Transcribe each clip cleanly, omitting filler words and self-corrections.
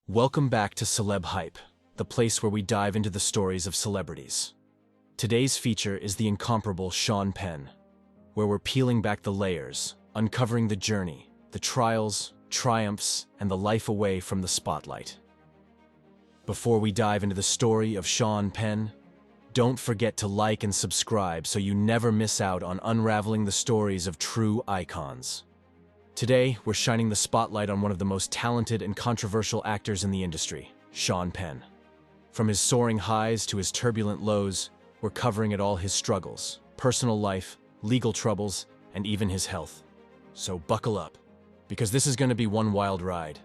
Welcome back to Celeb Hype, the place where we dive into the stories of celebrities. Today's feature is the incomparable Sean Penn, where we're peeling back the layers, uncovering the journey, the trials, triumphs, and the life away from the spotlight. Before we dive into the story of Sean Penn, don't forget to like and subscribe so you never miss out on unraveling the stories of true icons. Today, we're shining the spotlight on one of the most talented and controversial actors in the industry, Sean Penn. From his soaring highs to his turbulent lows, we're covering all his struggles, personal life, legal troubles, and even his health. So buckle up, because this is going to be one wild ride.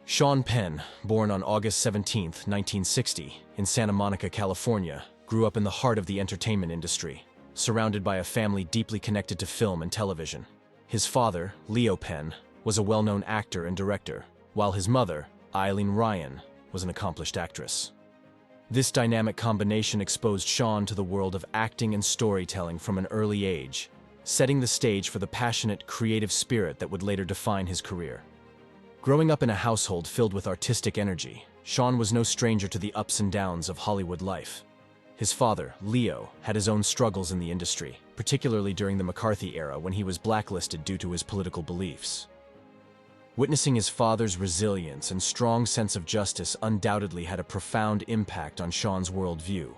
Sean Penn, born on August 17, 1960, in Santa Monica, California, grew up in the heart of the entertainment industry, surrounded by a family deeply connected to film and television. His father, Leo Penn, was a well-known actor and director, while his mother, Eileen Ryan, was an accomplished actress. This dynamic combination exposed Sean to the world of acting and storytelling from an early age, setting the stage for the passionate, creative spirit that would later define his career. Growing up in a household filled with artistic energy, Sean was no stranger to the ups and downs of Hollywood life. His father, Leo, had his own struggles in the industry, particularly during the McCarthy era when he was blacklisted due to his political beliefs. Witnessing his father's resilience and strong sense of justice undoubtedly had a profound impact on Sean's worldview,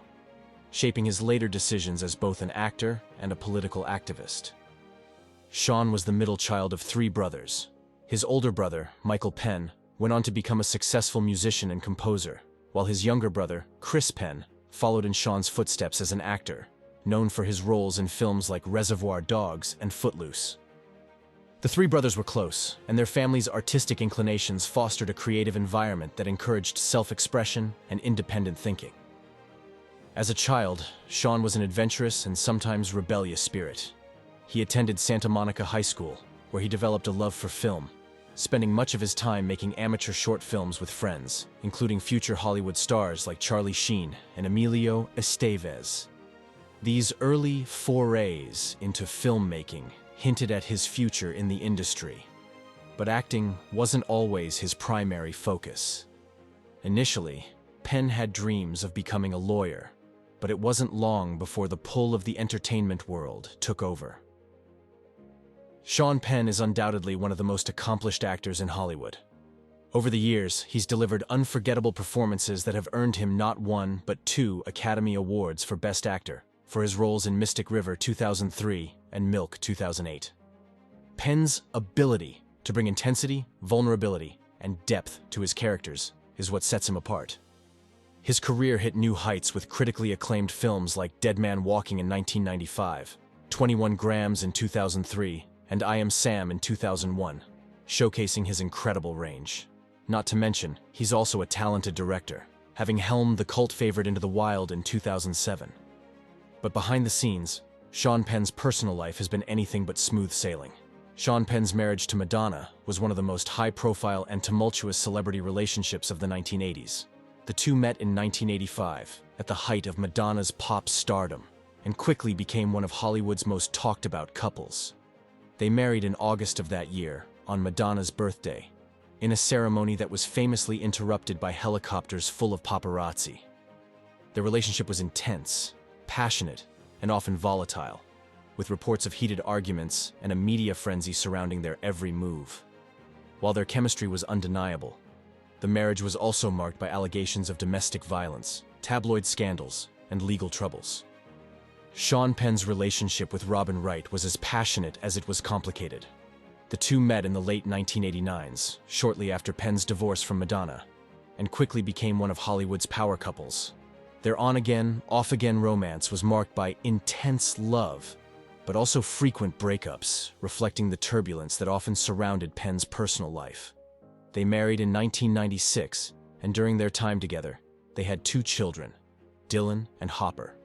shaping his later decisions as both an actor and a political activist. Sean was the middle child of three brothers. His older brother, Michael Penn, went on to become a successful musician and composer, while his younger brother, Chris Penn, followed in Sean's footsteps as an actor, known for his roles in films like Reservoir Dogs and Footloose. The three brothers were close, and their family's artistic inclinations fostered a creative environment that encouraged self-expression and independent thinking. As a child, Sean was an adventurous and sometimes rebellious spirit. He attended Santa Monica High School, where he developed a love for film, spending much of his time making amateur short films with friends, including future Hollywood stars like Charlie Sheen and Emilio Estevez. These early forays into filmmaking hinted at his future in the industry. But acting wasn't always his primary focus. Initially, Penn had dreams of becoming a lawyer, but it wasn't long before the pull of the entertainment world took over. Sean Penn is undoubtedly one of the most accomplished actors in Hollywood. Over the years, he's delivered unforgettable performances that have earned him not one, but two Academy Awards for Best Actor, for his roles in Mystic River 2003 and Milk 2008. Penn's ability to bring intensity, vulnerability, and depth to his characters is what sets him apart. His career hit new heights with critically acclaimed films like Dead Man Walking in 1995, 21 Grams in 2003, and I Am Sam in 2001, showcasing his incredible range. Not to mention, he's also a talented director, having helmed the cult favorite Into the Wild in 2007. But behind the scenes, Sean Penn's personal life has been anything but smooth sailing. Sean Penn's marriage to Madonna was one of the most high-profile and tumultuous celebrity relationships of the 1980s. The two met in 1985, at the height of Madonna's pop stardom, and quickly became one of Hollywood's most talked-about couples. They married in August of that year, on Madonna's birthday, in a ceremony that was famously interrupted by helicopters full of paparazzi. Their relationship was intense, passionate, and often volatile, with reports of heated arguments and a media frenzy surrounding their every move. While their chemistry was undeniable, the marriage was also marked by allegations of domestic violence, tabloid scandals, and legal troubles. Sean Penn's relationship with Robin Wright was as passionate as it was complicated. The two met in the late 1989s, shortly after Penn's divorce from Madonna, and quickly became one of Hollywood's power couples. Their on-again, off-again romance was marked by intense love, but also frequent breakups, reflecting the turbulence that often surrounded Penn's personal life. They married in 1996, and during their time together, they had two children, Dylan and Hopper.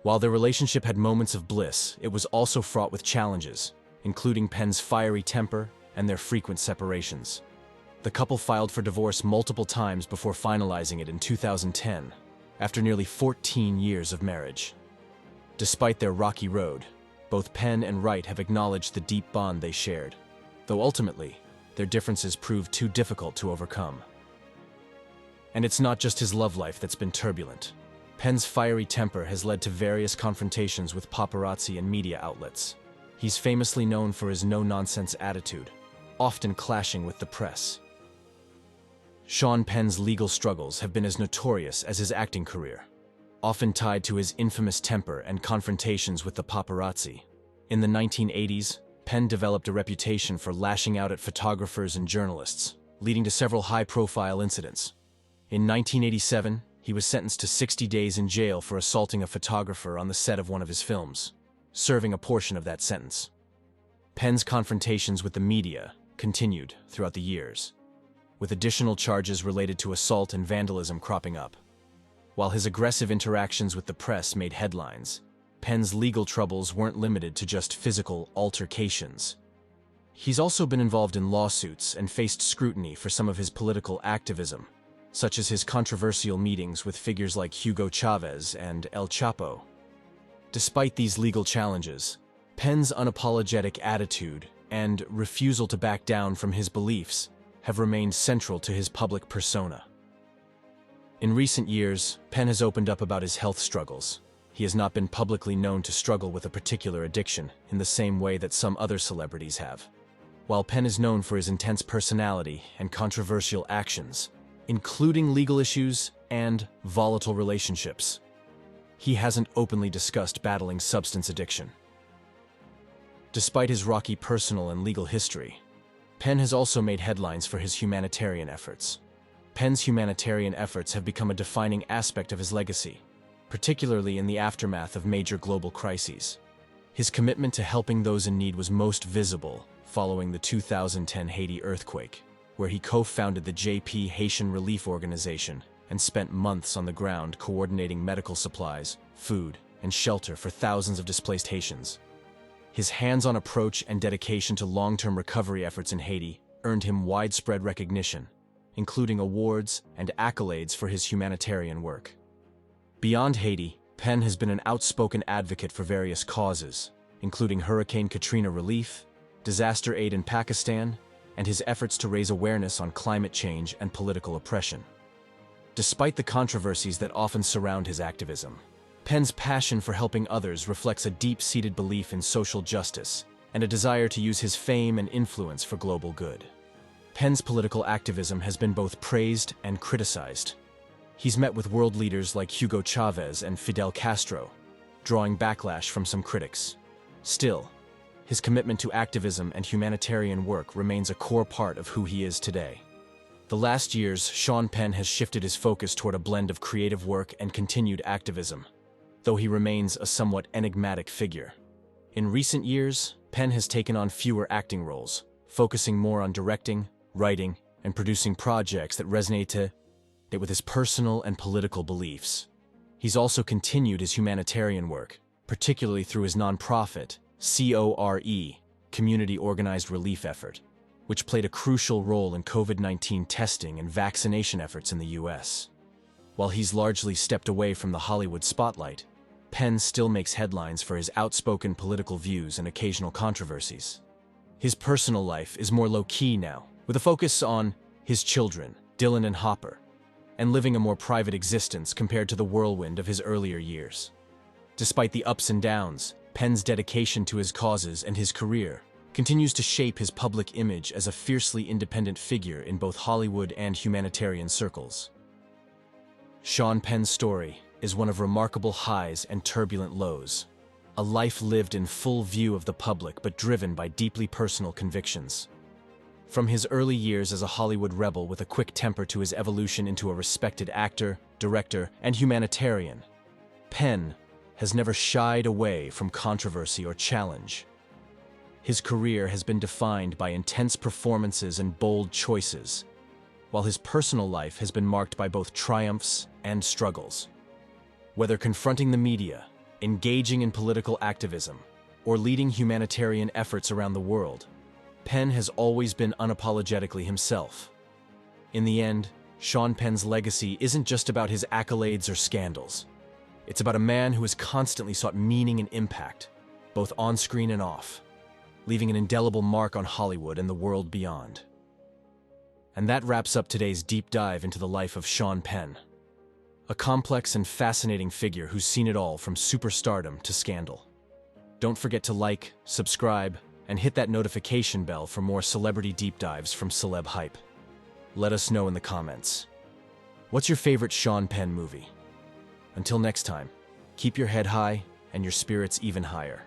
While their relationship had moments of bliss, it was also fraught with challenges, including Penn's fiery temper and their frequent separations. The couple filed for divorce multiple times before finalizing it in 2010, after nearly 14 years of marriage. Despite their rocky road, both Penn and Wright have acknowledged the deep bond they shared, though ultimately, their differences proved too difficult to overcome. And it's not just his love life that's been turbulent. Penn's fiery temper has led to various confrontations with paparazzi and media outlets. He's famously known for his no-nonsense attitude, often clashing with the press. Sean Penn's legal struggles have been as notorious as his acting career, often tied to his infamous temper and confrontations with the paparazzi. In the 1980s, Penn developed a reputation for lashing out at photographers and journalists, leading to several high-profile incidents. In 1987, he was sentenced to 60 days in jail for assaulting a photographer on the set of one of his films, serving a portion of that sentence. Penn's confrontations with the media continued throughout the years, with additional charges related to assault and vandalism cropping up. While his aggressive interactions with the press made headlines, Penn's legal troubles weren't limited to just physical altercations. He's also been involved in lawsuits and faced scrutiny for some of his political activism, such as his controversial meetings with figures like Hugo Chavez and El Chapo. Despite these legal challenges, Penn's unapologetic attitude and refusal to back down from his beliefs have remained central to his public persona. In recent years, Penn has opened up about his health struggles. He has not been publicly known to struggle with a particular addiction in the same way that some other celebrities have. While Penn is known for his intense personality and controversial actions, including legal issues and volatile relationships, he hasn't openly discussed battling substance addiction. Despite his rocky personal and legal history, Penn has also made headlines for his humanitarian efforts. Penn's humanitarian efforts have become a defining aspect of his legacy, particularly in the aftermath of major global crises. His commitment to helping those in need was most visible following the 2010 Haiti earthquake, where he co-founded the JP Haitian Relief Organization and spent months on the ground coordinating medical supplies, food, and shelter for thousands of displaced Haitians. His hands-on approach and dedication to long-term recovery efforts in Haiti earned him widespread recognition, including awards and accolades for his humanitarian work. Beyond Haiti, Penn has been an outspoken advocate for various causes, including Hurricane Katrina relief, disaster aid in Pakistan, and his efforts to raise awareness on climate change and political oppression. Despite the controversies that often surround his activism, Penn's passion for helping others reflects a deep-seated belief in social justice and a desire to use his fame and influence for global good. Penn's political activism has been both praised and criticized. He's met with world leaders like Hugo Chavez and Fidel Castro, drawing backlash from some critics. Still, his commitment to activism and humanitarian work remains a core part of who he is today. The last years, Sean Penn has shifted his focus toward a blend of creative work and continued activism, though he remains a somewhat enigmatic figure. In recent years, Penn has taken on fewer acting roles, focusing more on directing, writing, and producing projects that resonate with his personal and political beliefs. He's also continued his humanitarian work, particularly through his nonprofit, CORE, Community Organized Relief Effort, which played a crucial role in COVID-19 testing and vaccination efforts in the US. While he's largely stepped away from the Hollywood spotlight, Penn still makes headlines for his outspoken political views and occasional controversies. His personal life is more low-key now, with a focus on his children, Dylan and Hopper, and living a more private existence compared to the whirlwind of his earlier years. Despite the ups and downs, Penn's dedication to his causes and his career continues to shape his public image as a fiercely independent figure in both Hollywood and humanitarian circles. Sean Penn's story is one of remarkable highs and turbulent lows, a life lived in full view of the public but driven by deeply personal convictions. From his early years as a Hollywood rebel with a quick temper to his evolution into a respected actor, director, and humanitarian, Penn has never shied away from controversy or challenge. His career has been defined by intense performances and bold choices, while his personal life has been marked by both triumphs and struggles. Whether confronting the media, engaging in political activism, or leading humanitarian efforts around the world, Penn has always been unapologetically himself. In the end, Sean Penn's legacy isn't just about his accolades or scandals. It's about a man who has constantly sought meaning and impact, both on-screen and off, leaving an indelible mark on Hollywood and the world beyond. And that wraps up today's deep dive into the life of Sean Penn, a complex and fascinating figure who's seen it all from superstardom to scandal. Don't forget to like, subscribe, and hit that notification bell for more celebrity deep dives from Celeb Hype. Let us know in the comments. What's your favorite Sean Penn movie? Until next time, keep your head high and your spirits even higher.